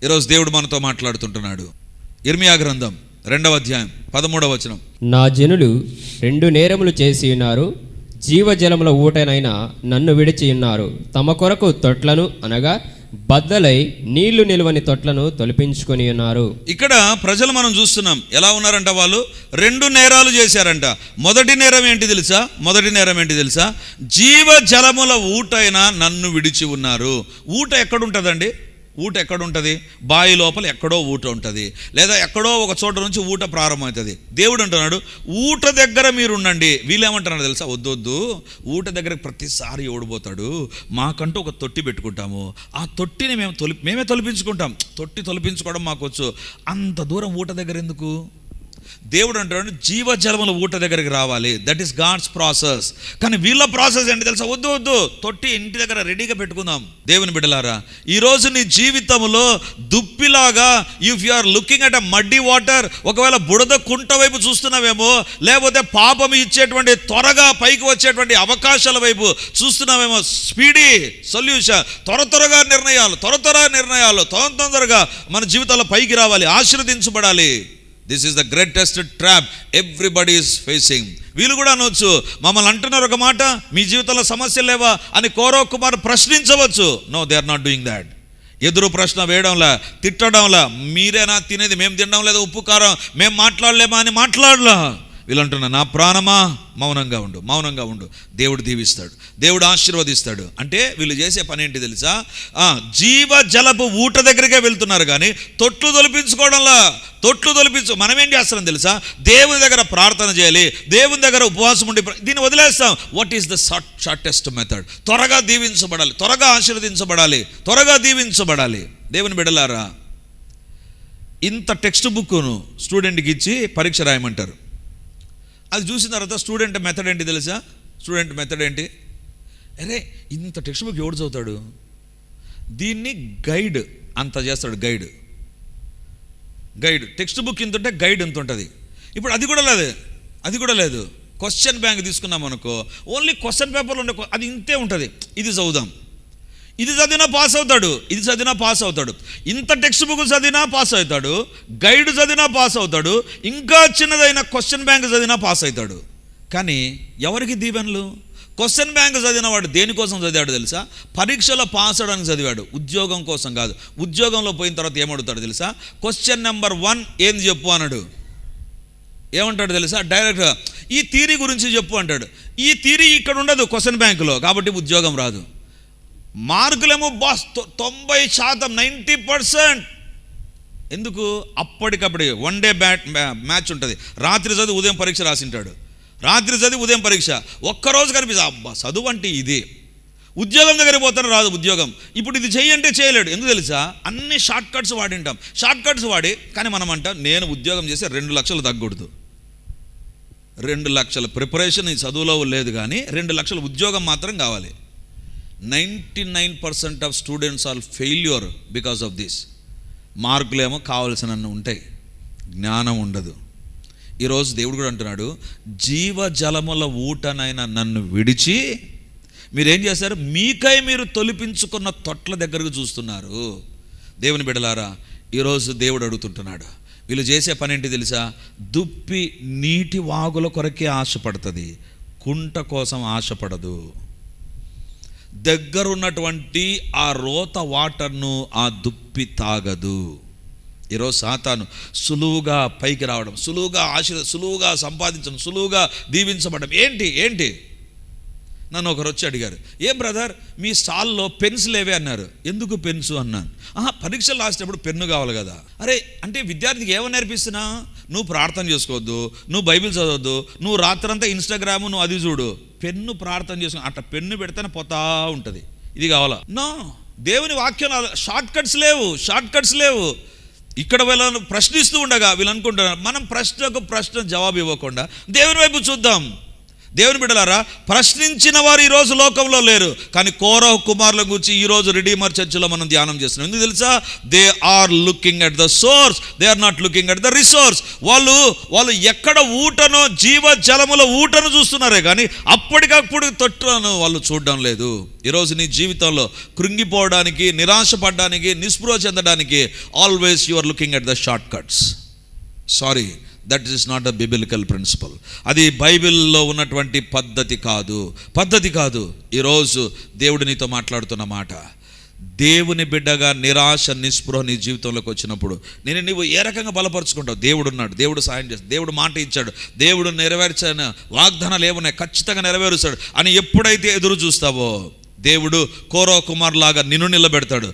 ఈరోజు దేవుడు మనతో మాట్లాడుతుంటున్నాడు. ఇర్మియా గ్రంథం 2వ అధ్యాయం 13వ వచనం. నా జనులు 2 నేరములు చేసి ఉన్నారు, జీవజలముల ఊటనైనా నన్ను విడిచి ఉన్నారు. తమ కొరకు తొట్లను అనగా బద్దలై నీళ్లు నిలువని తొట్లను తొలిపించుకొని ఉన్నారు. ఇక్కడ ప్రజలు మనం చూస్తున్నాం ఎలా ఉన్నారంట. వాళ్ళు 2 నేరాలు చేశారంట. మొదటి నేరం ఏంటి తెలుసా? జీవజలముల ఊటైనా నన్ను విడిచి ఉన్నారు. ఊట ఎక్కడుంటుందండి? ఊట ఎక్కడుంటుంది? బావి లోపల ఎక్కడో ఊట ఉంటుంది, లేదా ఎక్కడో ఒక చోట నుంచి ఊట ప్రారంభమవుతుంది. దేవుడు అంటున్నాడు ఊట దగ్గర మీరు ఉండండి. వీళ్ళేమంటున్నారు తెలుసా? వద్దొద్దు, ఊట దగ్గర ప్రతిసారి ఓడిపోతాడు, మాకంటూ ఒక తొట్టి పెట్టుకుంటాము, ఆ తొట్టిని మేమే తొలిపించుకుంటాం. తొట్టి తొలిపించుకోవడం మాకు వచ్చు, అంత దూరం ఊట దగ్గర ఎందుకు? దేవుడు అంటాడు జీవజలముల ఊట దగ్గరికి రావాలి. That is God's process. కానీ వీళ్ళ ప్రాసెస్ ఏంటి తెలుసా? వద్దు, తొట్టి ఇంటి దగ్గర రెడీగా పెట్టుకుందాం. దేవుని బిడ్డలారా, ఈరోజు నీ జీవితంలో దుప్పిలాగా if you are looking at a muddy water, ఒకవేళ బుడద కుంట వైపు చూస్తున్నావేమో, లేకపోతే పాపం ఇచ్చేటువంటి త్వరగా పైకి వచ్చేటువంటి అవకాశాల వైపు చూస్తున్నావేమో, స్పీడీ సొల్యూషన్, త్వరగా నిర్ణయాలు తొందరగా మన జీవితాల్లో పైకి రావాలి, ఆశీర్వదించబడాలి. This is the greatest trap everybody is facing. వీళ్ళు కూడా అనవచ్చు, మమ్మల్ని అంటున్నారు ఒక మాట, మీ జీవితంలో సమస్యలు లేవా అని కోరో కుమార్ ప్రశ్నించవచ్చు. No, they are not doing that. ఎదురు ప్రశ్న వేయడంలా, తిట్టడంలా, మీరేనా తినేది, మేము తినడం లేదా, ఉప్పు కారం మేము మాట్లాడలేమా అని మాట్లాడలా. వీళ్ళు అంటున్నా, నా ప్రాణమా మౌనంగా ఉండు, దేవుడు దీవిస్తాడు, దేవుడు ఆశీర్వదిస్తాడు. అంటే వీళ్ళు చేసే పని ఏంటి తెలుసా? జీవజలపు ఊట దగ్గరికే వెళ్తున్నారు, కానీ తొట్లు తొలిపించుకోవడంలా. మనం ఏం చేస్తాం తెలుసా? దేవుని దగ్గర ప్రార్థన చేయాలి, దేవుని దగ్గర ఉపవాసం ఉండి దీన్ని వదిలేస్తాం. What is the shortest method? త్వరగా దీవించబడాలి, త్వరగా ఆశీర్వదించబడాలి, త్వరగా దీవించబడాలి. దేవుని బిడ్డలారా, ఇంత టెక్స్ట్ బుక్ను స్టూడెంట్కి ఇచ్చి పరీక్ష రాయమంటారు. అది చూసిన తర్వాత స్టూడెంట్ మెథడ్ ఏంటి తెలుసా? అరే ఇంత టెక్స్ట్ బుక్ ఎవడు చదువుతాడు? దీన్ని గైడ్ అంత చేస్తాడు. గైడ్ టెక్స్ట్ బుక్ ఇంత ఉంటే గైడ్ ఎంత ఉంటుంది. ఇప్పుడు అది కూడా లేదు. క్వశ్చన్ బ్యాంక్ తీసుకున్నాం అనుకో, ఓన్లీ క్వశ్చన్ పేపర్లో ఉండే అది ఇంతే ఉంటుంది. ఇది చదువుదాం, ఇది చదివినా పాస్ అవుతాడు, ఇంత టెక్స్ట్ బుక్ చదివినా పాస్ అవుతాడు, గైడ్ చదివినా పాస్ అవుతాడు, ఇంకా చిన్నదైన క్వశ్చన్ బ్యాంక్ చదివినా పాస్ అవుతాడు. కానీ ఎవరికి దీవెనలు? క్వశ్చన్ బ్యాంక్ చదివిన వాడు దేనికోసం చదివాడు తెలుసా? పరీక్షలో పాస్ అవడానికి చదివాడు, ఉద్యోగం కోసం కాదు. ఉద్యోగంలో పోయిన తర్వాత ఏమడుగుతాడు తెలుసా? క్వశ్చన్ నెంబర్ 1 ఏంది చెప్పు అన్నాడు. ఏమంటాడు తెలుసా? డైరెక్ట్గా ఈ థియరీ గురించి చెప్పు అంటాడు. ఈ థియరీ ఇక్కడ ఉండదు క్వశ్చన్ బ్యాంకులో, కాబట్టి ఉద్యోగం రాదు. మార్కులేమో 90%, 90%. ఎందుకు? అప్పటికప్పుడు 1 డే మ్యాచ్ ఉంటుంది. రాత్రి చదివి ఉదయం పరీక్ష రాసింటాడు, ఒక్కరోజు కనిపిస్తా అబ్బా చదువు అంటే ఇది. ఉద్యోగం దగ్గర పోతాను, రాదు ఉద్యోగం. ఇప్పుడు ఇది చెయ్యంటే చేయలేడు. ఎందుకు తెలుసా? అన్ని షార్ట్ కట్స్ వాడి. కానీ మనం అంటాం నేను ఉద్యోగం చేస్తే 2 లక్షలు తగ్గకూడదు. 2 లక్షల ప్రిపరేషన్ ఈ చదువులో లేదు, కానీ 2 లక్షల ఉద్యోగం మాత్రం కావాలి. 99% of students are failure because of this. మార్కులేమో కావలసినన్ని ఉంటాయి, జ్ఞానం ఉండదు. ఈరోజు దేవుడు కూడా అంటున్నాడు, జీవజలముల ఊటనైనా నన్ను విడిచి మీరేం చేశారు? మీకై మీరు తొలిపించుకున్న తొట్ల దగ్గరకు చూస్తున్నారు. దేవుని బిడ్డలారా, ఈరోజు దేవుడు అడుగుతుంటున్నాడు, వీళ్ళు చేసే పని ఏంటి తెలుసా? దుప్పి నీటి వాగుల కొరకే ఆశపడుతుంది, కుంట కోసం ఆశపడదు. దగ్గరున్నటువంటి ఆ రోత వాటర్ను ఆ దుప్పి తాగదు. ఈరోజు సాతాను సులువుగా పైకి రావడం, సులువుగా సంపాదించడం, సులువుగా దీవించబడడం. ఏంటి నన్ను ఒకరు వచ్చి అడిగారు, ఏం బ్రదర్ మీ స్టాల్లో పెన్స్ లేవే అన్నారు. ఎందుకు పెన్స్ అన్నాను. పరీక్షలు రాసేటప్పుడు పెన్ను కావాలి కదా. అరే అంటే విద్యార్థికి ఏమని నేర్పిస్తున్నా? నువ్వు ప్రార్థన చేసుకోవద్దు, నువ్వు బైబిల్ చదవద్దు, నువ్వు రాత్రంతా ఇన్స్టాగ్రామ్ నువ్వు అది చూడు, పెన్ను ప్రార్థన చేసుకో. అట్లా పెన్ను పెడితేనే పోతా ఉంటుంది. ఇది కావాలా? నో, దేవుని వాక్యం షార్ట్ కట్స్ లేవు. ఇక్కడ వీళ్ళను ప్రశ్నిస్తూ ఉండగా వీళ్ళు అనుకుంటున్నారు మనం ప్రశ్న జవాబు ఇవ్వకుండా దేవుని వైపు చూద్దాం. దేవుని బిడ్డలారా, ప్రశ్నించిన వారు ఈరోజు లోకంలో లేరు. కానీ కోరహు కుమారుల గురించి ఈరోజు రిడీమర్ చర్చిలో మనం ధ్యానం చేస్తున్నాం. ఎందుకు తెలుసా? They are looking at the source, they are not looking at the resource. వాళ్ళు ఎక్కడ ఊటను, జీవ జలముల ఊటను చూస్తున్నారే కానీ అప్పటికప్పుడు తొట్టును వాళ్ళు చూడడం లేదు. ఈరోజు నీ జీవితంలో కృంగిపోవడానికి, నిరాశపడడానికి, నిస్పృహ చెందడానికి always you are looking at the short cuts. Sorry, that is not a biblical principle. అది బైబిల్లో ఉన్నటువంటి పద్ధతి కాదు. ఈరోజు దేవుడు నీతో మాట్లాడుతున్న మాట, దేవుని బిడ్డగా నిరాశ, నిస్పృహ నీ జీవితంలోకి వచ్చినప్పుడు నువ్వు ఏ రకంగా బలపరుచుకుంటావు? దేవుడు ఉన్నాడు, దేవుడు సాయం చేస్తాడు, దేవుడు మాట ఇచ్చాడు, దేవుడు నెరవేర్చిన వాగ్దానాలు ఏమున్నాయి, ఖచ్చితంగా నెరవేరుస్తాడు అని ఎప్పుడైతే ఎదురు చూస్తావో దేవుడు కోరహు కుమారులాగా నిన్ను నిలబెడతాడు.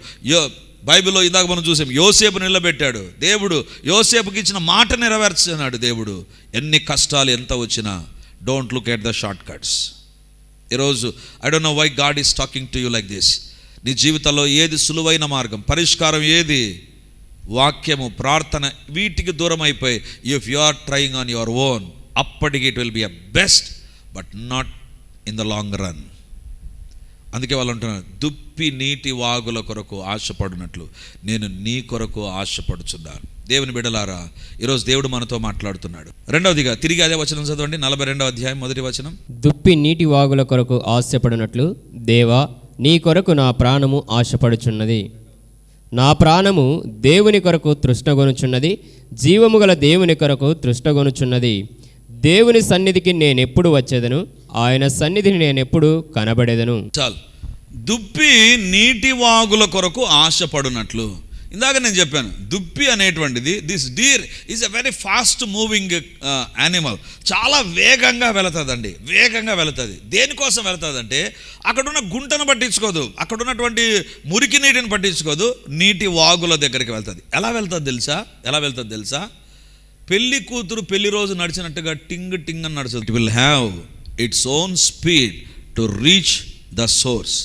బైబిల్లో ఇందాక మనం చూసాం, యోసేపు నిలబెట్టాడు దేవుడు. యోసేపుకి ఇచ్చిన మాట నెరవేర్చున్నాడు దేవుడు. ఎన్ని కష్టాలు ఎంత వచ్చినా don't look at the short cuts. ఈరోజు I don't know why God is talking to you like this. నీ జీవితంలో ఏది సులువైన మార్గం, పరిష్కారం ఏది? వాక్యము, ప్రార్థన, వీటికి దూరం అయిపోయి if you are trying on your own, అప్పటికి it will be a best but not in the long run. అందుకే వాళ్ళు అంటున్నారు, దుప్పి నీటి వాగుల కొరకు ఆశపడినట్లు నేను నీ కొరకు ఆశపడుచున్నాను. దేవుని బిడ్డలారా, ఈరోజు దేవుడు మనతో మాట్లాడుతున్నాడు. రెండవదిగా తిరిగి అదే వచనం చదవండి, 42వ అధ్యాయం 1వ వచనం. దుప్పి నీటి వాగుల కొరకు ఆశపడినట్లు దేవా నీ కొరకు నా ప్రాణము ఆశపడుచున్నది. నా ప్రాణము దేవుని కొరకు తృష్ణగొనుచున్నది, జీవము గల దేవుని కొరకు తృష్ణగొనుచున్నది. దేవుని సన్నిధికి నేనెప్పుడు వచ్చేదను, ఆయన సన్నిధిని నేనెప్పుడు కనబడేదను. చాలు, దుప్పి నీటి వాగుల కొరకు ఆశపడినట్లు. ఇందాక నేను చెప్పాను, దుప్పి అనేటువంటిది, this deer is a very fast moving animal. చాలా వేగంగా వెళుతుందండి, వేగంగా వెళుతుంది. దేనికోసం వెళుతుందంటే అక్కడున్న గుంటను పట్టించుకోదు, అక్కడున్నటువంటి మురికి నీటిని పట్టించుకోదు, నీటి వాగుల దగ్గరికి వెళ్తుంది. ఎలా వెళ్తుంది తెలుసా? పెళ్లి కూతురు పెళ్లి రోజు నడిచినట్టుగా టింగ్ టింగ్ అని నడుస్తుంది. It will have its own speed to reach the source.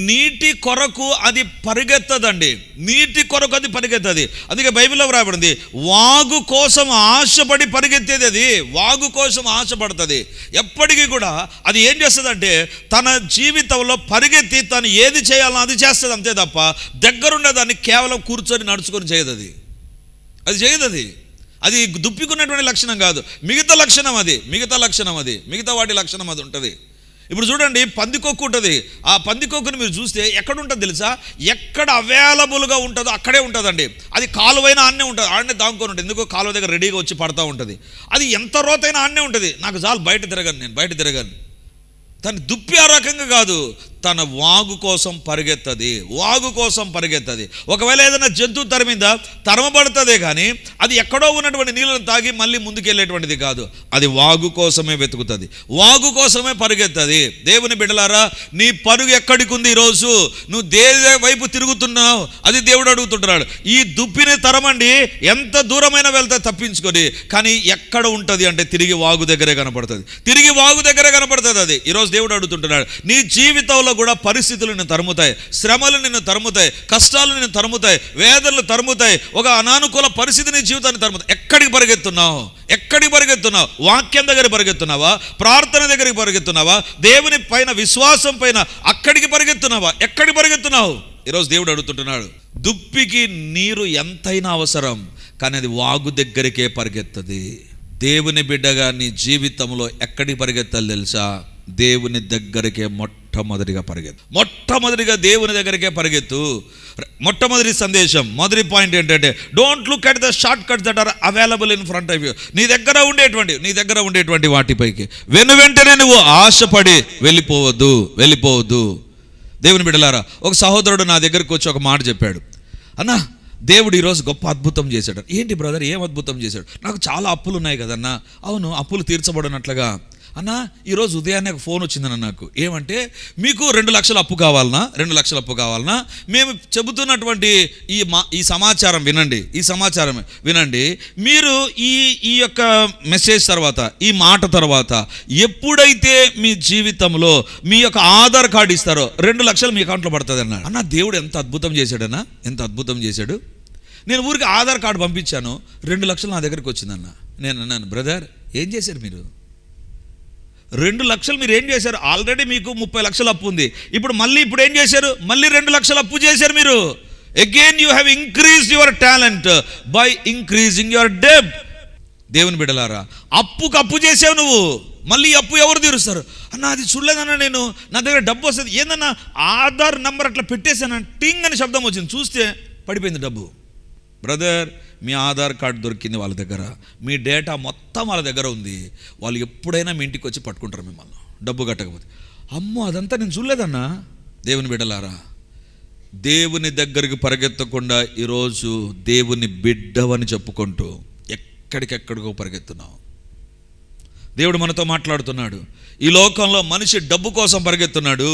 నీటి కొరకు అది పరిగెత్తదండి, నీటి కొరకు అది పరిగెత్తది. అందుకే బైబిల్లో వ్రాయబడింది, వాగు కోసం ఆశపడి పరిగెత్తేది. అది వాగు కోసం ఆశపడుతుంది. ఎప్పటికీ కూడా అది ఏం చేస్తుందంటే తన జీవితంలో పరిగెత్తి తను ఏది చేయాలో అది చేస్తుంది, అంతే తప్ప దగ్గరుండే దాన్ని కేవలం కూర్చొని నడుచుకొని చేయదు. అది చేయదు. అది దుప్పికున్నటువంటి లక్షణం కాదు, మిగతా లక్షణం అది, మిగతా వాటి లక్షణం అది ఉంటుంది. ఇప్పుడు చూడండి, పందికొక్కు ఉంటుంది. ఆ పందికొక్కుని మీరు చూస్తే ఎక్కడ ఉంటుంది తెలుసా? ఎక్కడ అవైలబుల్గా ఉంటుందో అక్కడే ఉంటుందండి. అది కాలువైనా ఆడనే ఉంటుంది, ఆడనే దాంకొని ఉంటుంది. ఎందుకో కాలువ దగ్గర రెడీగా వచ్చి పడతా ఉంటుంది. అది ఎంత రోతైనా ఆడనే ఉంటుంది. నాకు చాలు, బయట తిరగను. తన దుప్పి ఆ రకంగా కాదు, తన వాగు కోసం పరిగెత్తది. ఒకవేళ ఏదైనా జంతువు తరిమిందా, తరమబడుతుందే కానీ అది ఎక్కడో ఉన్నటువంటి నీళ్ళను తాగి మళ్ళీ ముందుకెళ్ళేటువంటిది కాదు. అది వాగు కోసమే వెతుకుతుంది, వాగు కోసమే పరిగెత్తది. దేవుని బిడ్డలారా, నీ పరుగు ఎక్కడికి ఉంది? ఈరోజు నువ్వు దేని వైపు తిరుగుతున్నావు అది దేవుడు అడుగుతుంటున్నాడు. ఈ దుప్పిని తరమండి, ఎంత దూరమైనా వెళ్తే తప్పించుకొని, కానీ ఎక్కడ ఉంటుంది అంటే తిరిగి వాగు దగ్గరే కనపడుతుంది. అది ఈరోజు దేవుడు అడుగుతుంటున్నాడు. నీ జీవితంలో కూడా పరిస్థితులు నిన్ను తరుముతాయి, శ్రమలు నిన్ను తరుముతాయి, కష్టాలు నిన్ను తరుముతాయి, వేదనలు తరుముతాయి, ఒక అనానుకూల పరిస్థితి నీ జీవితాన్ని తరుముతాయి. ఎక్కడికి పరిగెత్తున్నావు? వాక్యం దగ్గర పరిగెత్తున్నావా? ప్రార్థన దగ్గరికి పరిగెత్తున్నావా? దేవుని పైన విశ్వాసం పైన అక్కడికి పరిగెత్తున్నావా? ఎక్కడికి పరిగెత్తున్నావు? ఈరోజు దేవుడు అడుగుతుంటున్నాడు. దుప్పికి నీరు ఎంతైనా అవసరం, కానీ అది వాగు దగ్గరికే పరిగెత్తది. దేవుని బిడ్డగా నీ జీవితంలో ఎక్కడికి పరిగెత్తాలి తెలుసా? దేవుని దగ్గరికే మొట్టమొదటిగా దేవుని దగ్గరికే పరిగెత్తు. మొట్టమొదటి సందేశం, మొదటి పాయింట్ ఏంటంటే, don't look at the short cuts that are available in front of you. నీ దగ్గర ఉండేటువంటి వాటిపైకి వెంటనే నువ్వు ఆశపడి వెళ్ళిపోవద్దు. దేవుని బిడ్డలారా, ఒక సహోదరుడు నా దగ్గరికి వచ్చి ఒక మాట చెప్పాడు. అన్నా, దేవుడు ఈరోజు గొప్ప అద్భుతం చేశాడు. ఏంటి బ్రదర్, ఏం అద్భుతం చేశాడు? నాకు చాలా అప్పులు ఉన్నాయి కదన్నా. అవును, అప్పులు తీర్చబడినట్లుగా. అన్నా, ఈరోజు ఉదయాన్నే ఒక ఫోన్ వచ్చిందన్న నాకు. ఏమంటే, మీకు 2 లక్షల అప్పు కావాలన్నా, మేము చెబుతున్నటువంటి ఈ సమాచారం వినండి. మీరు ఈ యొక్క మెసేజ్ తర్వాత, ఈ మాట తర్వాత ఎప్పుడైతే మీ జీవితంలో మీ యొక్క ఆధార్ కార్డు ఇస్తారో 2 లక్షలు మీ అకౌంట్లో పడుతుంది అన్నాడు. అన్న, దేవుడు ఎంత అద్భుతం చేశాడు. నేను ఊరికి ఆధార్ కార్డు పంపించాను, 2 లక్షలు నా దగ్గరికి వచ్చిందన్న. నేను అన్నాను, బ్రదర్ ఏం చేశారు మీరు? 2 లక్షలు మీరు ఏం చేశారు? ఆల్రెడీ మీకు 30 లక్షలు అప్పు ఉంది. ఇప్పుడు ఏం చేశారు? మళ్ళీ 2 లక్షలు అప్పు చేశారు మీరు. Again you have increased your talent by increasing your డెబ్ట్. దేవుని బిడ్డలారా, అప్పు చేసావు నువ్వు, మళ్ళీ అప్పు ఎవరు తీరుస్తారు? అన్న అది చూడలేదన్నా, నేను నా దగ్గర డబ్బు వస్తుంది, ఏందన్నా ఆధార్ నంబర్ అట్లా పెట్టేశాను, టింగ్ అని శబ్దం వచ్చింది, చూస్తే పడిపోయింది డబ్బు. బ్రదర్, మీ ఆధార్ కార్డు దొరికింది వాళ్ళ దగ్గర, మీ డేటా మొత్తం వాళ్ళ దగ్గర ఉంది. వాళ్ళు ఎప్పుడైనా మీ ఇంటికి వచ్చి పట్టుకుంటారు మిమ్మల్ని, డబ్బు కట్టకపోతే. అమ్మో అదంతా నేను చూడలేదన్నా. దేవుని బిడ్డలారా, దేవుని దగ్గరికి పరిగెత్తకుండా ఈరోజు దేవుని బిడ్డవని చెప్పుకుంటూ ఎక్కడికెక్కడికో పరిగెత్తున్నావు. దేవుడు మనతో మాట్లాడుతున్నాడు. ఈ లోకంలో మనిషి డబ్బు కోసం పరిగెత్తున్నాడు,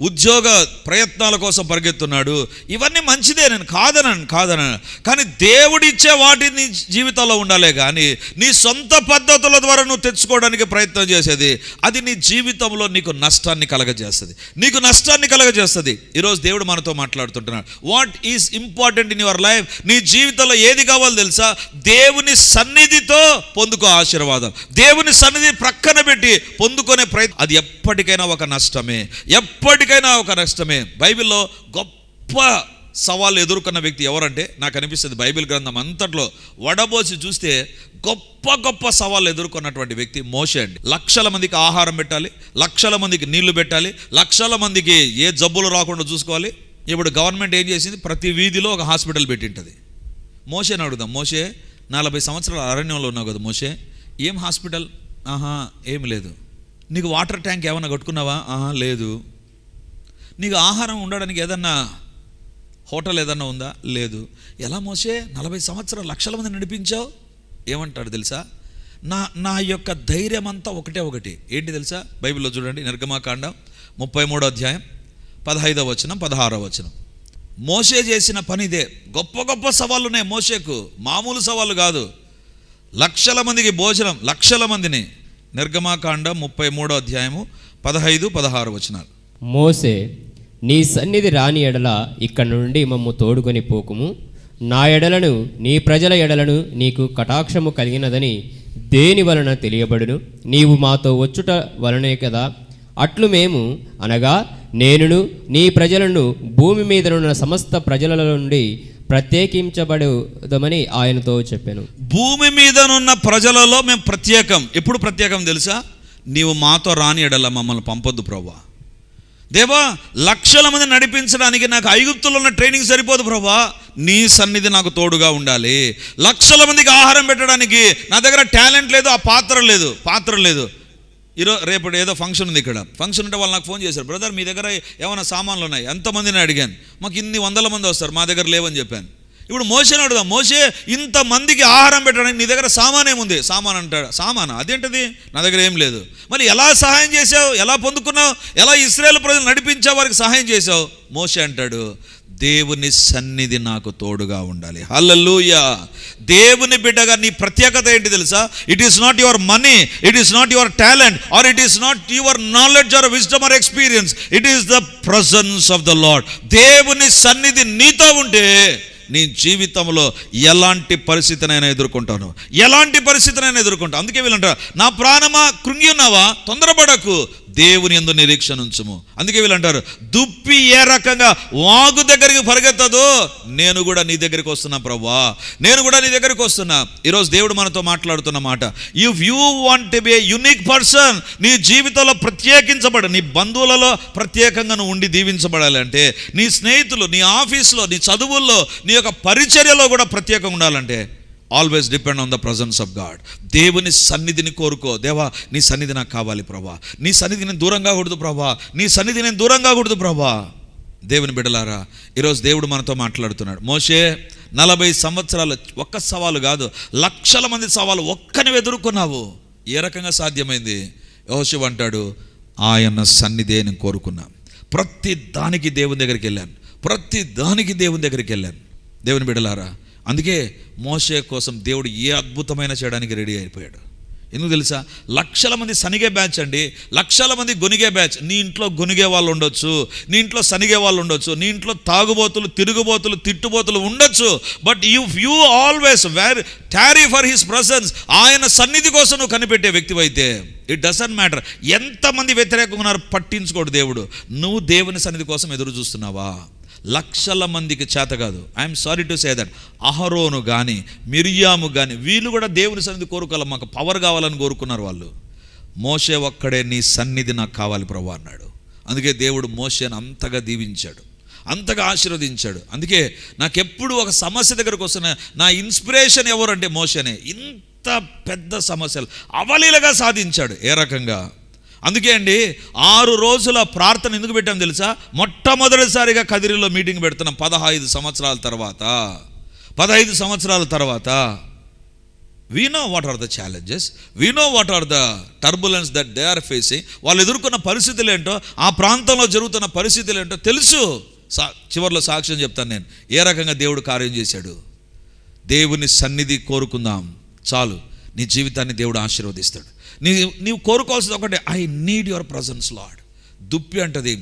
ఉద్యోగ ప్రయత్నాల కోసం పరిగెత్తున్నాడు. ఇవన్నీ మంచిదే, నేను కాదనను. కానీ దేవుడిచ్చే వాటిని జీవితంలో ఉండాలే కానీ నీ సొంత పద్ధతుల ద్వారా నువ్వు తెచ్చుకోవడానికి ప్రయత్నం చేసేది అది నీ జీవితంలో నీకు నష్టాన్ని కలగజేస్తుంది. ఈరోజు దేవుడు మనతో మాట్లాడుతుంటున్నాడు. What is important in your life? నీ జీవితంలో ఏది కావాలో తెలుసా? దేవుని సన్నిధితో పొందుకో ఆశీర్వాదం. దేవుని సన్నిధి ప్రక్కన పెట్టి పొందుకునే అది ఎప్పటికైనా ఒక నష్టమే. బైబిల్లో గొప్ప సవాళ్ళు ఎదుర్కొన్న వ్యక్తి ఎవరంటే, నాకు అనిపిస్తుంది బైబిల్ గ్రంథం అంతట్లో వడబోసి చూస్తే గొప్ప సవాళ్ళు ఎదుర్కొన్నటువంటి వ్యక్తి మోషే అండి. లక్షల మందికి ఆహారం పెట్టాలి, లక్షల మందికి నీళ్లు పెట్టాలి, లక్షల మందికి ఏ జబ్బులు రాకుండా చూసుకోవాలి. ఇప్పుడు గవర్నమెంట్ ఏం చేసింది? ప్రతి వీధిలో ఒక హాస్పిటల్ పెట్టింటుంది. మోషేని అడుగుదాం, మోషే 40 సంవత్సరాల అరణ్యంలో ఉన్నావు కదా మోషే, ఏం హాస్పిటల్? ఏం లేదు. నీకు వాటర్ ట్యాంక్ ఏమన్నా కట్టుకున్నావా? లేదు. నీకు ఆహారం ఉండడానికి ఏదన్నా హోటల్ ఏదన్నా ఉందా? లేదు. ఎలా మోసే 40 సంవత్సరాలు లక్షల మంది నడిపించావు? ఏమంటాడు తెలుసా? నా యొక్క ధైర్యం అంతా ఒకటి. ఏంటి తెలుసా? బైబిల్లో చూడండి, నిర్గమాకాండం 33వ అధ్యాయం 15వ వచనం 16వ వచనం. మోసే చేసిన పని ఇదే. గొప్ప సవాళ్ళు ఉన్నాయి మోసేకు, మామూలు సవాళ్ళు కాదు. లక్షల మందికి భోజనం, లక్షల మందిని. నిర్గమాకాండం 33వ అధ్యాయము 15-16 వచనాలు. మోసే, నీ సన్నిధి రాని ఎడల ఇక్కడ నుండి మమ్ము తోడుకొని పోకుము. నా ఎడలను నీ ప్రజల ఎడలను నీకు కటాక్షము కలిగినదని దేని వలన తెలియబడును? నీవు మాతో వచ్చుట వలనే కదా. అట్లు మేము అనగా నేనును నీ ప్రజలను భూమి మీదనున్న సమస్త ప్రజల నుండి ప్రత్యేకించబడమని ఆయనతో చెప్పాను. భూమి మీదనున్న ప్రజలలో మేము ప్రత్యేకం. ఎప్పుడు ప్రత్యేకం తెలుసా? నీవు మాతో రాని ఎడల మమ్మల్ని పంపొద్దు ప్రభువా. దేవా, లక్షల మంది నడిపించడానికి నాకు ఐగుప్తులో ఉన్న ట్రైనింగ్ సరిపోదు ప్రభువా, నీ సన్నిధి నాకు తోడుగా ఉండాలి. లక్షల మందికి ఆహారం పెట్టడానికి నా దగ్గర టాలెంట్ లేదు, ఆ పాత్ర లేదు. రేపు ఏదో ఫంక్షన్ ఉంది, ఇక్కడ ఫంక్షన్ ఉంటే వాళ్ళు నాకు ఫోన్ చేశారు, బ్రదర్ మీ దగ్గర ఏమైనా సామాన్లు ఉన్నాయి? ఎంతమందిని అడిగాను, మాకు ఇన్ని 100 మంది వస్తారు, మా దగ్గర లేవని చెప్పాను. ఇప్పుడు మోసేని అడుగుదాం, మోసే ఇంతమందికి ఆహారం పెట్టడానికి నీ దగ్గర సామాన్ ఏముంది? సామాన్ అంటాడు. సామానా? అదేంటిది? నా దగ్గర ఏం లేదు. మరి ఎలా సహాయం చేసావు? ఎలా పొందుకున్నావు? ఎలా ఇశ్రాయేలు ప్రజలు నడిపించావు, వారికి సహాయం చేసావు? మోసే అంటాడు, దేవుని సన్నిధి నాకు తోడుగా ఉండాలి. హల్లెలూయా. దేవుని బిడ్డగా నీ ప్రత్యేకత ఏంటి తెలుసా? It is not your money, it is not your talent, or it is not your knowledge or wisdom or experience. It is the presence of the Lord. దేవుని సన్నిధి నీతో ఉంటే నీ జీవితంలో ఎలాంటి పరిస్థితినైనా ఎదుర్కొంటాను. అందుకే వీళ్ళంటారు, నా ప్రాణమా కృంగి ఉన్నావా, తొందరపడకు, దేవుని యందు నిరీక్షణ ఉంచుము. అందుకే వీళ్ళంటారు, దుప్పి ఏ రకంగా వాగు దగ్గరికి పరిగెత్తదో, నేను కూడా నీ దగ్గరికి వస్తున్నా ప్రభువా, ఈరోజు దేవుడు మనతో మాట్లాడుతున్న మాట, if you want to be a unique person, నీ జీవితంలో ప్రత్యేకించబడ, నీ బంధువులలో ప్రత్యేకంగా నువ్వు ఉండి దీవించబడాలి అంటే, నీ స్నేహితులు, నీ ఆఫీస్లో, నీ చదువుల్లో, నీ యొక్క పరిచర్యలో కూడా ప్రత్యేకంగా ఉండాలంటే, always depend on the presence of God. దేవుని సన్నిధిని కోరుకో. దేవా, నీ సన్నిధి నాకు కావాలి ప్రభా, నీ సన్నిధి నేను దూరం కాకూడదు ప్రభా. దేవుని బిడ్డలారా, ఈరోజు దేవుడు మనతో మాట్లాడుతున్నాడు. మోషే 40 సంవత్సరాలు ఒక్క సవాలు కాదు, లక్షల మంది సవాలు ఒక్కని ఎదుర్కొన్నావు. ఏ రకంగా సాధ్యమైంది? యెహోషువ అంటాడు, ఆయన సన్నిధే నేను కోరుకున్నా. ప్రతి దానికి దేవుని దగ్గరికి వెళ్ళాను. దేవుని బిడ్డలారా, అందుకే మోషే కోసం దేవుడు ఏ అద్భుతమైన చేయడానికి రెడీ అయిపోయాడు. ఎందుకు తెలుసా? లక్షల మంది సనిగే బ్యాచ్ అండి, లక్షల మంది గొనిగే బ్యాచ్. నీ ఇంట్లో గొనిగే వాళ్ళు ఉండొచ్చు, నీ ఇంట్లో సనిగే వాళ్ళు ఉండొచ్చు, నీ ఇంట్లో తాగుబోతులు, తిరుగుబోతులు, తిట్టుబోతులు ఉండొచ్చు. But you always tarry for his presence. ఆయన సన్నిధి కోసం నువ్వు కనిపెట్టే వ్యక్తివైతే ఇట్ డజంట్ మ్యాటర్ ఎంతమంది వ్యతిరేకంగా ఉన్నారు, పట్టించుకోడు దేవుడు. నువ్వు దేవుని సన్నిధి కోసం ఎదురు చూస్తున్నావా? లక్షల మందికి చేత కాదు. I'm sorry to say that. అహరోను కానీ, మిరియాము కానీ, వీళ్ళు కూడా దేవుని సన్నిధి కోరుకోవాలి, మాకు పవర్ కావాలని కోరుకున్నారు వాళ్ళు. మోషే ఒక్కడే, నీ సన్నిధి నాకు కావాలి ప్రభువా అన్నాడు. అందుకే దేవుడు మోషేను అంతగా దీవించాడు, అంతగా ఆశీర్వదించాడు. అందుకే నాకెప్పుడు ఒక సమస్య దగ్గరకు వస్తున్న నా ఇన్స్పిరేషన్ ఎవరంటే మోషేనే. ఇంత పెద్ద సమస్యలు అవలీలగా సాధించాడు. ఏ రకంగా? అందుకే అండి 6 రోజుల ప్రార్థన ఎందుకు పెట్టాం తెలుసా? మొట్టమొదటిసారిగా కదిరిలో మీటింగ్ పెడుతున్నాం 15 సంవత్సరాల తర్వాత. 15 సంవత్సరాల తర్వాత we know what are the challenges, we know what are the turbulence that they are facing. వాళ్ళు ఎదుర్కొన్న పరిస్థితులు ఏంటో, ఆ ప్రాంతంలో జరుగుతున్న పరిస్థితులు ఏంటో తెలుసు. చివరిలో సాక్ష్యం చెప్తాను నేను, ఏ రకంగా దేవుడు కార్యం చేశాడు. దేవుని సన్నిధి కోరుకుందాం చాలు, నీ జీవితాన్ని దేవుడు ఆశీర్వదిస్తాడు. నీవు కోరుకోవాల్సింది ఒకటే, I need your presence lord. దుప్పి అంటది,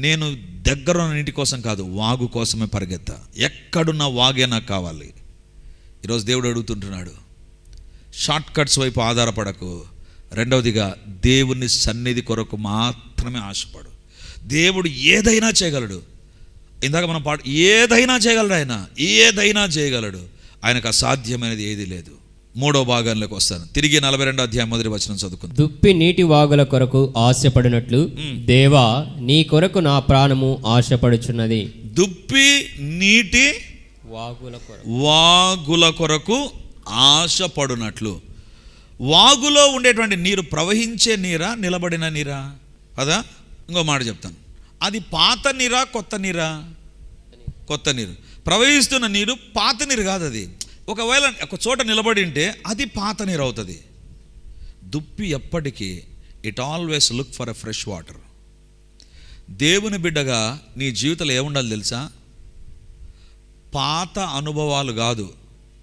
నేను దగ్గర ఉన్న నీటి కోసం కాదు, వాగు కోసమే పరిగెత్తా. ఎక్కడున్న వాగే నాకు కావాలి. ఈరోజు దేవుడు అడుగుతుంటున్నాడు, షార్ట్ కట్స్ వైపు ఆధారపడకు. రెండవదిగా దేవుని సన్నిధి కొరకు మాత్రమే ఆశపడు. దేవుడు ఏదైనా చేయగలడు. ఇందాక మనం ఏదైనా చేయగలడు. ఆయన ఏదైనా చేయగలడు. ఆయనకు అసాధ్యమైనది ఏది లేదు. 3వ భాగంలోకి వస్తాను. తిరిగి 42వ అధ్యాయం 1వ వచనం చదువుకుందాం. దుప్పి నీటి వాగుల కొరకు ఆశపడినట్లు దేవా నీ కొరకు నా ప్రాణము ఆశపడుచున్నది. దుప్పి నీటి వాగుల కొరకు ఆశపడునట్లు. వాగులో ఉండేటువంటి నీరు ప్రవహించే నీరా, నిలబడిన నీరా? కదా, ఇంకో మాట చెప్తాను. అది పాత నీరా, కొత్త నీరా? కొత్త నీరు. ప్రవహిస్తున్న నీరు పాత నీరు కాదు. అది ఒకవేళ ఒక చోట నిలబడి ఉంటే అది పాత నీరు అవుతుంది. దుప్పి ఎప్పటికీ it always look for a fresh water. దేవుని బిడ్డగా నీ జీవితంలో ఏముండాలి తెలుసా? పాత అనుభవాలు కాదు,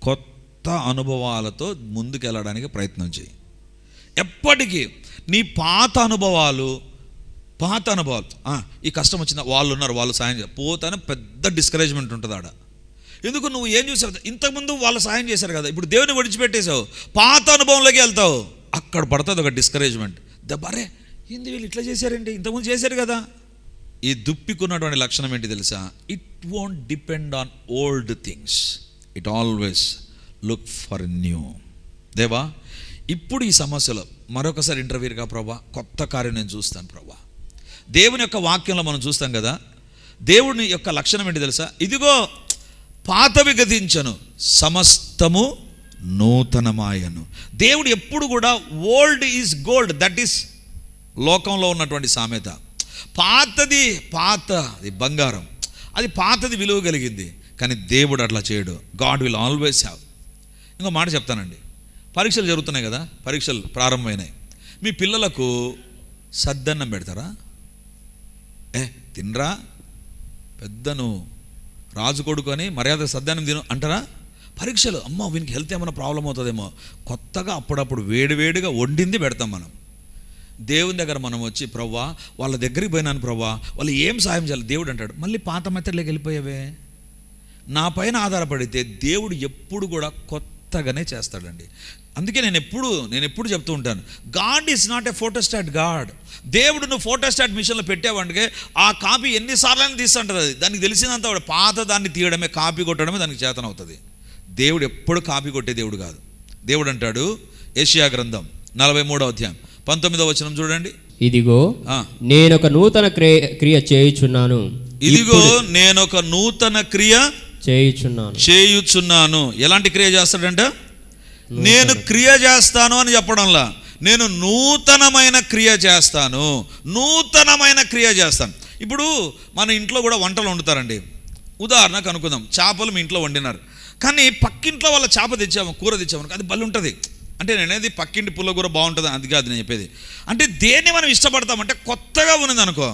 కొత్త అనుభవాలతో ముందుకెళ్ళడానికి ప్రయత్నం చేయి. ఎప్పటికీ నీ పాత అనుభవాలు ఈ కష్టం వచ్చిందా, వాళ్ళు ఉన్నారు, వాళ్ళు సాయం చేయాలి పోతానే పెద్ద డిస్కరేజ్మెంట్ ఉంటుంది ఆడ. ఎందుకు? నువ్వు ఏం చూసావు? ఇంతకుముందు వాళ్ళు సాయం చేశారు కదా, ఇప్పుడు దేవుని విడిచిపెట్టేశావు, పాత అనుభవంలోకి వెళ్తావు, అక్కడ పడుతుంది ఒక డిస్కరేజ్మెంట్. దబ్బరే ఏంది వీళ్ళు ఇట్లా చేశారండి, ఇంతకుముందు చేశారు కదా. ఈ దుప్పికున్నటువంటి లక్షణం ఏంటి తెలుసా? It won't depend on old things, it always look for new. దేవా, ఇప్పుడు ఈ సమస్యలో మరొకసారి ఇంటర్వ్యూగా ప్రభా కొత్త కార్యం నేను చూస్తాను ప్రభా. దేవుని యొక్క వాక్యంలో మనం చూస్తాం కదా, దేవుని యొక్క లక్షణం ఏంటి తెలుసా? ఇదిగో పాతవి గతించను, సమస్తము నూతనమాయను. దేవుడు ఎప్పుడు కూడా old is gold, that is లోకంలో ఉన్నటువంటి సామెత. పాతది బంగారం, అది పాతది విలువ కలిగింది. కానీ దేవుడు అట్లా చేయడు. God will always have. ఇంకో మాట చెప్తానండి, పరీక్షలు జరుగుతున్నాయి కదా, పరీక్షలు ప్రారంభమైనాయి. మీ పిల్లలకు సద్దన్నం పెడతారా? తినరా, పెద్దను రాజు కొడుకొని మర్యాద సద్దన్నం తిను అంటారా? పరీక్షలు, అమ్మ వీనికి హెల్త్ ఏమైనా ప్రాబ్లం అవుతుందేమో, కొత్తగా అప్పుడప్పుడు వేడివేడిగా వండింది పెడతాం మనం. దేవుని దగ్గర మనం వచ్చి, ప్రవ్వా వాళ్ళ దగ్గరికి పోయినాను ప్రవ్వా, వాళ్ళు ఏం సాయం చేయాలి? దేవుడు అంటాడు, మళ్ళీ పాత మెత్తడ్లోకి వెళ్ళిపోయావే. నా పైన ఆధారపడితే దేవుడు ఎప్పుడు కూడా కొత్తగానే చేస్తాడండి. అందుకే నేను ఎప్పుడు చెప్తూ ఉంటాను, God is not a photostat God. దేవుడు నువ్వు ఫోటోస్టాట్ మిషన్లో పెట్టావంటే ఆ కాపీ ఎన్నిసార్లు తీస్తుంటుంది. అది దానికి తెలిసినంత పాత దాన్ని తీయడమే, కాపీ కొట్టడమే దానికి చేతనవుతుంది. దేవుడు ఎప్పుడు కాపీ కొట్టే దేవుడు కాదు. దేవుడు అంటాడు, యెషయా గ్రంథం 43వ అధ్యాయం 19వ వచనం చూడండి. ఇదిగో నేనొక నూతన క్రియ చేయుచున్నాను. ఇదిగో నేనొక నూతన క్రియ చేయుచున్నాను. ఎలాంటి క్రియ చేస్తాడంట? నేను క్రియ చేస్తాను అని చెప్పడంలా, నేను నూతనమైన క్రియ చేస్తాను, నూతనమైన క్రియ చేస్తాను. ఇప్పుడు మన ఇంట్లో కూడా వంటలు వండుతారండి. ఉదాహరణకు అనుకుందాం, చేపలు మీ ఇంట్లో వండినారు, కానీ పక్కింట్లో వాళ్ళ చేప తెచ్చాము, కూర తెచ్చాము, అది బలి ఉంటుంది. అంటే నేను అనేది పక్కింటి పుల్లకూర బాగుంటుంది అది కాదు నేను చెప్పేది. అంటే దేన్ని మనం ఇష్టపడతామంటే కొత్తగా ఉన్నది అనుకో.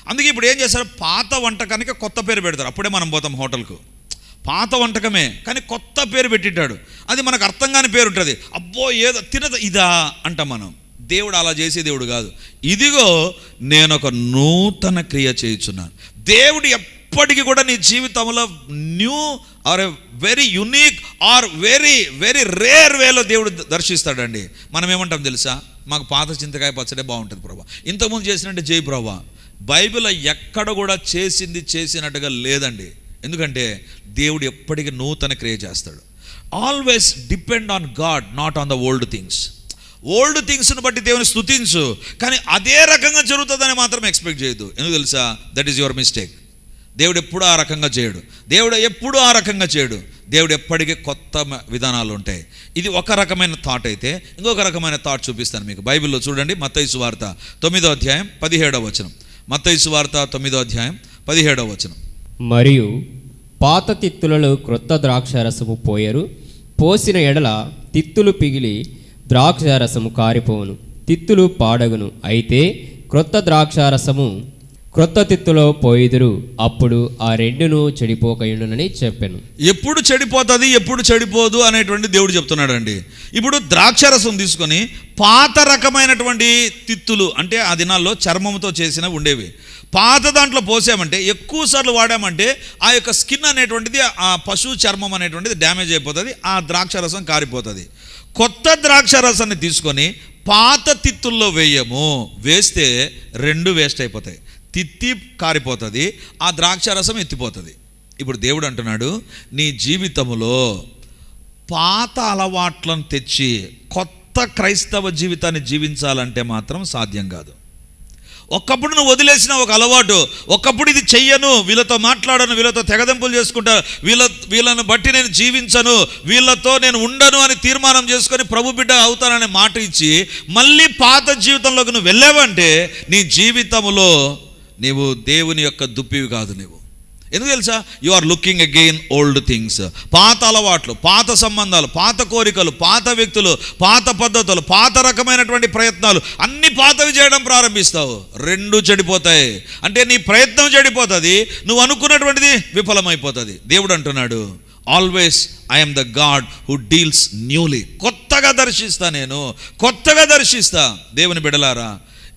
అందుకే ఇప్పుడు ఏం చేస్తారు, పాత వంటకానికి కొత్త పేరు పెడతారు. అప్పుడే మనం పోతాం హోటల్కు. పాత వంటకమే, కానీ కొత్త పేరు పెట్టింటాడు. అది మనకు అర్థం కాని పేరు ఉంటుంది. అబ్బో ఏదో తినదు ఇదా అంటాం మనం. దేవుడు అలా చేసే దేవుడు కాదు. ఇదిగో నేను ఒక నూతన క్రియ చేయుచున్నాను. దేవుడు ఎప్పటికీ కూడా నీ జీవితంలో new or a very unique or very very rare వేలో దేవుడు దర్శిస్తాడండి. మనం ఏమంటాం తెలుసా, మాకు పాత చింతకాయ పచ్చడే బాగుంటుంది ప్రభా, ఇంతకుముందు చేసినట్టు చేయి ప్రభా. బైబిల్ ఎక్కడ కూడా చేసినట్టుగా లేదండి. ఎందుకంటే దేవుడు ఎప్పటికీ నూతన క్రియ చేస్తాడు. Always depend on God, not on the old things. Old థింగ్స్ని బట్టి దేవుని స్తుతించు, కానీ అదే రకంగా జరుగుతుందని మాత్రం ఎక్స్పెక్ట్ చేయొద్దు. ఎందుకు తెలుసా, దట్ ఈస్ యువర్ మిస్టేక్. దేవుడు ఎప్పుడూ ఆ రకంగా చేయడు. దేవుడు ఎప్పటికీ కొత్త విధానాలు ఉంటాయి. ఇది ఒక రకమైన థాట్ అయితే, ఇంకొక రకమైన థాట్ చూపిస్తాను మీకు. బైబిల్లో చూడండి, మత్తయి సువార్త 9వ అధ్యాయం 17వ వచనం. మత్తయి సువార్త 9వ అధ్యాయం 17వ వచనం. మరియు పాత తిత్తులలో క్రొత్త ద్రాక్షారసము పోయరు, పోసిన ఎడల తిత్తులు పిగిలి ద్రాక్షారసము కారిపోవును, తిత్తులు పాడగును. అయితే క్రొత్త ద్రాక్షారసము క్రొత్త తిత్తులో పోయిదురు, అప్పుడు ఆ రెండును చెడిపోకయుండునని చెప్పాను. ఎప్పుడు చెడిపోతుంది, ఎప్పుడు చెడిపోదు అనేటువంటి దేవుడు చెప్తున్నాడు అండి. ఇప్పుడు ద్రాక్షారసం తీసుకొని పాత రకమైనటువంటి తిత్తులు, అంటే ఆ దినాల్లో చర్మంతో చేసిన ఉండేవి, పాత దాంట్లో పోసామంటే, ఎక్కువ సార్లు వాడామంటే ఆ యొక్క స్కిన్ అనేటువంటిది, ఆ పశువు చర్మం అనేటువంటిది డ్యామేజ్ అయిపోతుంది, ఆ ద్రాక్షారసం కారిపోతుంది. కొత్త ద్రాక్షారసాన్ని తీసుకొని పాత తిత్తుల్లో వేస్తే రెండు వేస్ట్ అయిపోతాయి. తిత్తి కారిపోతుంది, ఆ ద్రాక్షారసం ఎత్తిపోతుంది. ఇప్పుడు దేవుడు అంటున్నాడు, నీ జీవితంలో పాత అలవాట్లను తెచ్చి కొత్త క్రైస్తవ జీవితాన్ని జీవించాలంటే మాత్రం సాధ్యం కాదు. ఒకప్పుడు నువ్వు వదిలేసిన ఒక అలవాటు, ఒకప్పుడు ఇది చెయ్యను, వీళ్ళతో మాట్లాడను, వీళ్ళతో తెగదెంపులు చేసుకుంటా, వీళ్ళను బట్టి నేను జీవించను, వీళ్ళతో నేను ఉండను అని తీర్మానం చేసుకొని ప్రభు బిడ్డ అవుతాననే మాట ఇచ్చి మళ్ళీ పాత జీవితంలోకి నువ్వు వెళ్ళావంటే నీ జీవితంలో నీవు దేవుని యొక్క దుప్పివి కాదు. నువ్వు ఎందుకు తెలుసా, you are looking again old things. పాత అలవాట్లు, పాత సంబంధాలు, పాత కోరికలు, పాత వ్యక్తులు, పాత పద్ధతులు, పాత రకమైనటువంటి ప్రయత్నాలు అన్ని పాతవి చేయడం ప్రారంభిస్తావు, రెండు చెడిపోతాయి. అంటే నీ ప్రయత్నం చెడిపోతుంది, నువ్వు అనుకున్నటువంటిది విఫలమైపోతుంది. దేవుడు అంటున్నాడు, always I'm the God who deals newly. కొత్తగా దర్శిస్తా. దేవుని బిడలారా,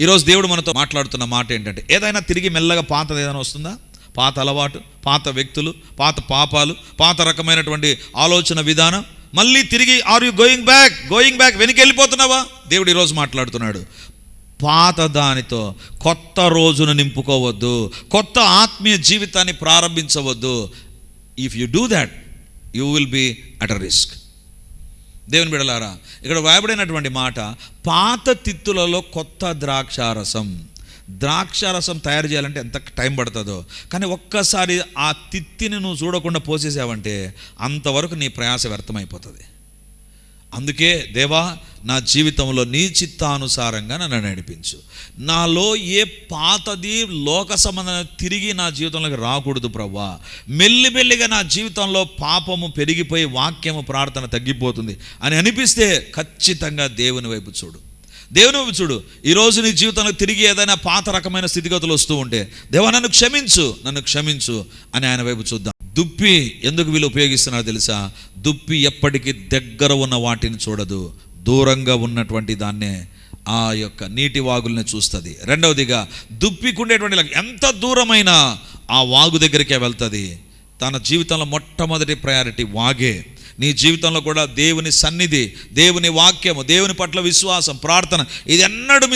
ఈరోజు దేవుడు మనతో మాట్లాడుతున్న మాట ఏంటంటే, ఏదైనా తిరిగి మెల్లగా పాతది ఏదైనా వస్తుందా? పాత అలవాటు, పాత వ్యక్తులు, పాత పాపాలు, పాత రకమైనటువంటి ఆలోచన విధానం, మళ్ళీ తిరిగి ఆర్ యు గోయింగ్ బ్యాక్ వెనక్కి వెళ్ళిపోతున్నావా? దేవుడు ఈరోజు మాట్లాడుతున్నాడు, పాత దానితో కొత్త రోజును నింపుకోవద్దు, కొత్త ఆత్మీయ జీవితాన్ని ప్రారంభించవద్దు. If you do that you will be at a risk. దేవుని బిడలారా, ఇక్కడ వ్రాయబడినటువంటి మాట, పాత తిత్తులలో కొత్త ద్రాక్షారసం తయారు చేయాలంటే ఎంత టైం పడుతుందో, కానీ ఒక్కసారి ఆ తిత్తిని నువ్వు చూడకుండా పోసేసావంటే అంతవరకు నీ ప్రయాస వ్యర్థమైపోతుంది. అందుకే దేవా, నా జీవితంలో నీ చిత్తానుసారంగా నన్ను నడిపించు. నాలో ఏ పాతది లోక సంబంధం తిరిగి నా జీవితంలోకి రాకూడదు ప్రభువా. మెల్లిమెల్లిగా నా జీవితంలో పాపము పెరిగిపోయి వాక్యము ప్రార్థన తగ్గిపోతుంది అని అనిపిస్తే ఖచ్చితంగా దేవుని వైపు చూడు. ఈరోజు నీ జీవితంలో తిరిగి ఏదైనా పాత రకమైన స్థితిగతులు వస్తూ ఉంటే, దేవా నన్ను క్షమించు అని ఆయన వైపు చూద్దాం. దుప్పి ఎందుకు వీళ్ళు ఉపయోగిస్తున్నారో తెలుసా? దుప్పి ఎప్పటికీ దగ్గర ఉన్న వాటిని చూడదు, దూరంగా ఉన్నటువంటి దాన్నే, ఆ యొక్క నీటి వాగుల్ని చూస్తుంది. రెండవదిగా దుప్పికి ఉండేటువంటి ఎంత దూరమైనా ఆ వాగు దగ్గరికే వెళ్తుంది. తన జీవితంలో మొట్టమొదటి ప్రయారిటీ వాగే. నీ జీవితంలో కూడా దేవుని సన్నిధి, దేవుని వాక్యము, దేవుని పట్ల విశ్వాసం, ప్రార్థన, ఇది ఎన్నడూ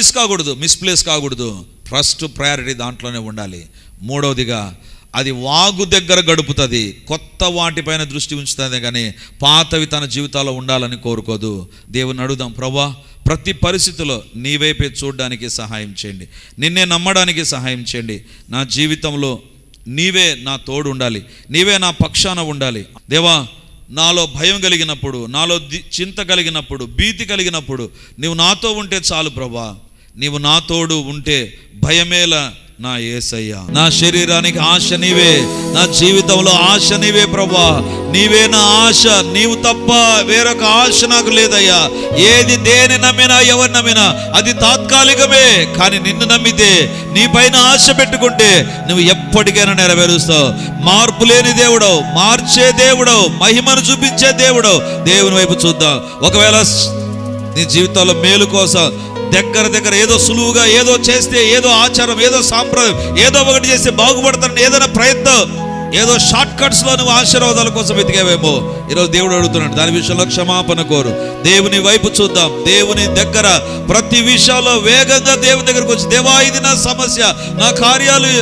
మిస్ప్లేస్ కాకూడదు. ఫస్ట్ ప్రయారిటీ దాంట్లోనే ఉండాలి. మూడవదిగా అది వాగు దగ్గర గడుపుతుంది, కొత్త వాటిపైన దృష్టి ఉంచుతుంది, కానీ పాతవి తన జీవితాల్లో ఉండాలని కోరుకోదు. దేవుని అడుగుదాం, ప్రభువా ప్రతి పరిస్థితిలో నీ వైపే చూడడానికి సహాయం చేయండి, నిన్నే నమ్మడానికి సహాయం చేయండి. నా జీవితంలో నీవే నా తోడు ఉండాలి, నీవే నా పక్షాన ఉండాలి. దేవా, నాలో భయం కలిగినప్పుడు, నాలో చింత కలిగినప్పుడు, భీతి కలిగినప్పుడు నీవు నాతో ఉంటే చాలు ప్రభువా. నీవు నా తోడు ఉంటే భయమేలా, నా యేసయ్య. నా శరీరానికి ఆశ నీవే, నా జీవితంలో ఆశ నీవే ప్రభువా. నీవే నా ఆశ, నీవు తప్ప వేరొక ఆశ నాకు లేదయ్యా. ఏది దేని నమ్మినా ఎవరు నమ్మినా అది తాత్కాలికమే, కానీ నిన్ను నమ్మితే, నీ పైన ఆశ పెట్టుకుంటే నువ్వు ఎప్పటికైనా నెరవేరుస్తావు. మార్పు లేని దేవుడవు, మార్చే దేవుడవు, మహిమను చూపించే దేవుడవు. దేవుని వైపు చూద్దాం. ఒకవేళ నీ జీవితంలో మేలు కోసం దగ్గర ఏదో సులువుగా ఏదో చేస్తే, ఏదో ఆచారం, ఏదో సాంప్రదాయం, ఏదో ఒకటి చేస్తే బాగుపడతానని ఏదైనా ప్రయత్నం, ఏదో షార్ట్ కట్స్ లో నువ్వు ఆశీర్వాదాల కోసం వెతికేవేమో, ఈరోజు దేవుడు అడుగుతున్నాడు. దాని విషయంలో క్షమాపణ కోరు. దేవుని వైపు చూద్దాం. దేవుని దగ్గర ప్రతి విషయంలో వేగంగా దేవుని దగ్గరకు వచ్చి, దేవా ఇది నా సమస్య, నా కార్యాలు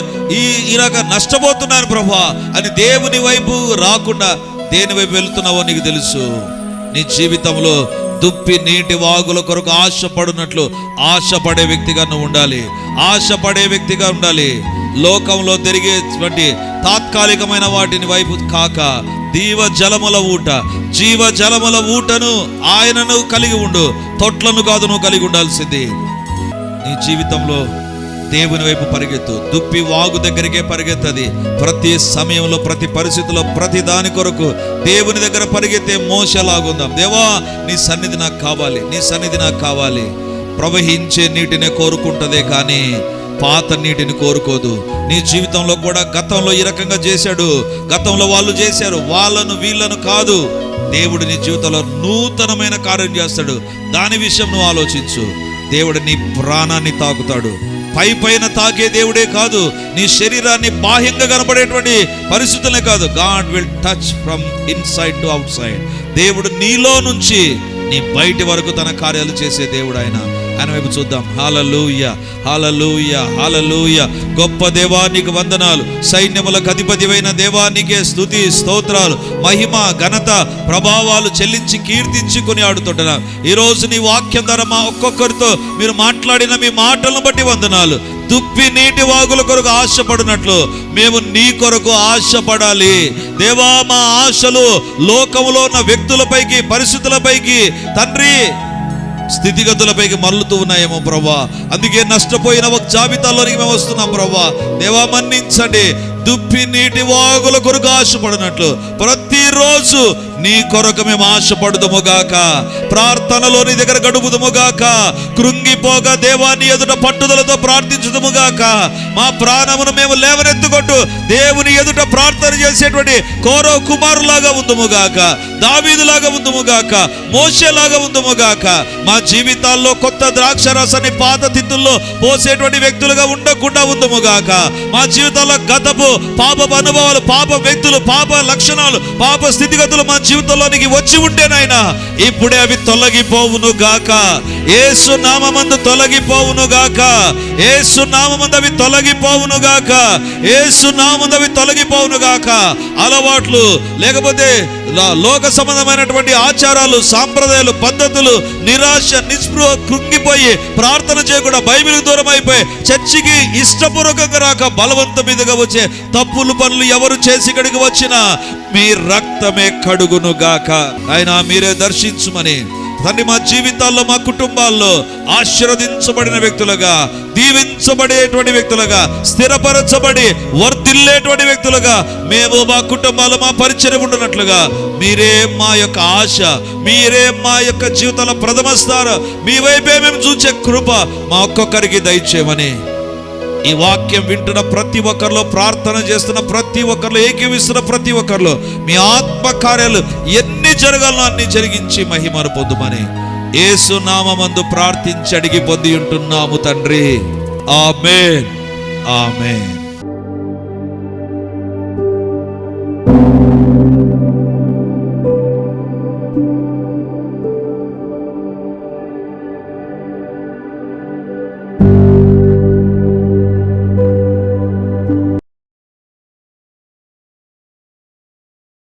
ఇలాగ నష్టపోతున్నాను ప్రభువా అని దేవుని వైపు రాకుండా దేని వైపు వెళుతున్నావో నీకు తెలుసు. నీ జీవితంలో దుప్పి నీటి వాగుల కొరకు ఆశపడినట్లు ఆశపడే వ్యక్తిగా నువ్వు ఉండాలి. ఆశపడే వ్యక్తిగా ఉండాలి. లోకంలో తిరిగేటువంటి తాత్కాలికమైన వాటిని వైపు కాక, జీవ జలముల ఊటను ఆయనను కలిగి ఉండు. తొట్లను కాదు నువ్వు కలిగి ఉండాల్సింది. నీ జీవితంలో దేవుని వైపు పరిగెత్తు. దుప్పి వాగు దగ్గరికే పరిగెత్తది. ప్రతి సమయంలో, ప్రతి పరిస్థితిలో, ప్రతి దాని కొరకు దేవుని దగ్గర పరిగెత్తే మోసలాగుందాం. దేవా నీ సన్నిధి నాకు కావాలి, నీ సన్నిధి నాకు కావాలి. ప్రవహించే నీటినే కోరుకుంటదే కానీ పాత నీటిని కోరుకోదు. నీ జీవితంలో కూడా గతంలో ఈ రకంగా చేశాడు, గతంలో వాళ్ళు చేశారు, వాళ్ళను వీళ్ళను కాదు. దేవుడు నీ జీవితంలో నూతనమైన కార్యం చేస్తాడు. దాని విషయం నువ్వు ఆలోచించు. దేవుడు నీ ప్రాణాన్ని తాకుతాడు. పైన తాకే దేవుడే కాదు, నీ శరీరాన్ని బాహ్యంగా కనబడేటువంటి పరిస్థితులే కాదు. God will touch from inside to out side. దేవుడు నీలో నుంచి నీ బయటి వరకు తన కార్యాలు చేసే దేవుడు ఆయన. ఆయన వైపు చూద్దాం. హల్లెలూయా, హల్లెలూయా, హల్లెలూయా. గొప్ప దేవా నీకు వందనాలు. సైన్యములకు అధిపతివైన దేవా నీకే స్తుతి స్తోత్రాలు, మహిమ ఘనత ప్రభావాలు చెల్లించి కీర్తించి కొని ఆడుతుంటున్నాం. ఈరోజు నీ వాక్యం ద్వారా మా ఒక్కొక్కరితో మీరు మాట్లాడిన మీ మాటలను బట్టి వందనాలు. దుప్పి నీటి వాగుల కొరకు ఆశపడినట్లు మేము నీ కొరకు ఆశపడాలి దేవా. మా ఆశలు లోకములో ఉన్న వ్యక్తులపైకి, పరిస్థితులపైకి, తండ్రి స్థితిగతులపైకి మరలుతూ ఉన్నాయేమో ప్రభా. అందుకే నష్టపోయిన ఒక జాబితాలోనికి మేము వస్తున్నాం ప్రభా. దేవా మన్నించండి. దుప్పి నీటి వాగుల కొరకు ఆశపడినట్లు ప్రతిరోజు నీ కొరకు మేము ఆశపడుదుముగాక. ప్రార్థనలో నీ దగ్గర గడుపుదుముగాక. కృంగిపోగా దేవా నీ ఎదుట పట్టుదలతో ప్రార్థించుదుముగాక. మా ప్రాణమును మేము లేవనెత్తుకొట్టు దేవుని ఎదుట ప్రార్థన చేసేటువంటి కోరో కుమారులాగా ఉందుముగాక, దావీదులాగా ఉందుముగాక, మోషేలాగా ఉందుముగాక. మా జీవితాల్లో కొత్త ద్రాక్ష రసాన్ని పాత తిత్తుల్లో పోసేటువంటి వ్యక్తులుగా ఉండకుండా ఉందుముగాక. మా జీవితాల్లో గతపు పాప అనుభవాలు, పాప వ్యక్తులు, పాప లక్షణాలు, పాప స్థితిగతులు మా జీవితంలోనికి వచ్చి ఉంటేనైనా ఇప్పుడే అవి తొలగిపోవును గాక. యేసు నామమందు తొలగిపోవును గాక. యేసు నామమందు అవి తొలగిపోవును గాక. యేసు నామమందు అవి తొలగిపోవును గాక. అలవాట్లు లేకపోతే లోక సంబంధమైనటువంటి ఆచారాలు, సాంప్రదాయాలు, పద్ధతులు, నిరాశ, నిస్పృహ, కృంగిపోయి ప్రార్థన చేయకుండా బైబిల్ దూరం అయిపోయి చర్చికి ఇష్టపూర్వకంగా రాక బలవంతం మీదుగా వచ్చే తప్పులు పనులు ఎవరు చేసి ఇక్కడికి వచ్చినా మీ రక్తమే కడుగును గాక. ఆయన మీరే దర్శించుమని తండ్రి మా జీవితాల్లో, మా కుటుంబాల్లో ఆశీర్వదించబడిన వ్యక్తులుగా, దీవించబడేటువంటి వ్యక్తులుగా, స్థిరపరచబడి వర్ధిల్లేటువంటి వ్యక్తులుగా మేము మా కుటుంబాలు, మా పరిచయం ఉండినట్లుగా మీరే మా యొక్క ఆశ, మీరే మా యొక్క జీవితంలో ప్రథమ స్థానం, మీ వైపే మేము చూసే కృప మా ఒక్కొక్కరికి దయచేయమని ఈ వాక్యం వింటున్న ప్రతి ఒక్కరిలో, ప్రార్థన చేస్తున్న ప్రతి ఒక్కరిలో, ఏకీవిస్తున్న ప్రతి ఒక్కరిలో మీ ఆత్మ కార్యాలు ఎన్ని జరగాలో అన్ని జరిగించి మహిమను పొందుమని యేసు నామమందు ప్రార్థించి అడిగి పొంది ఉంటున్నాము తండ్రి. ఆమేన్, ఆమేన్.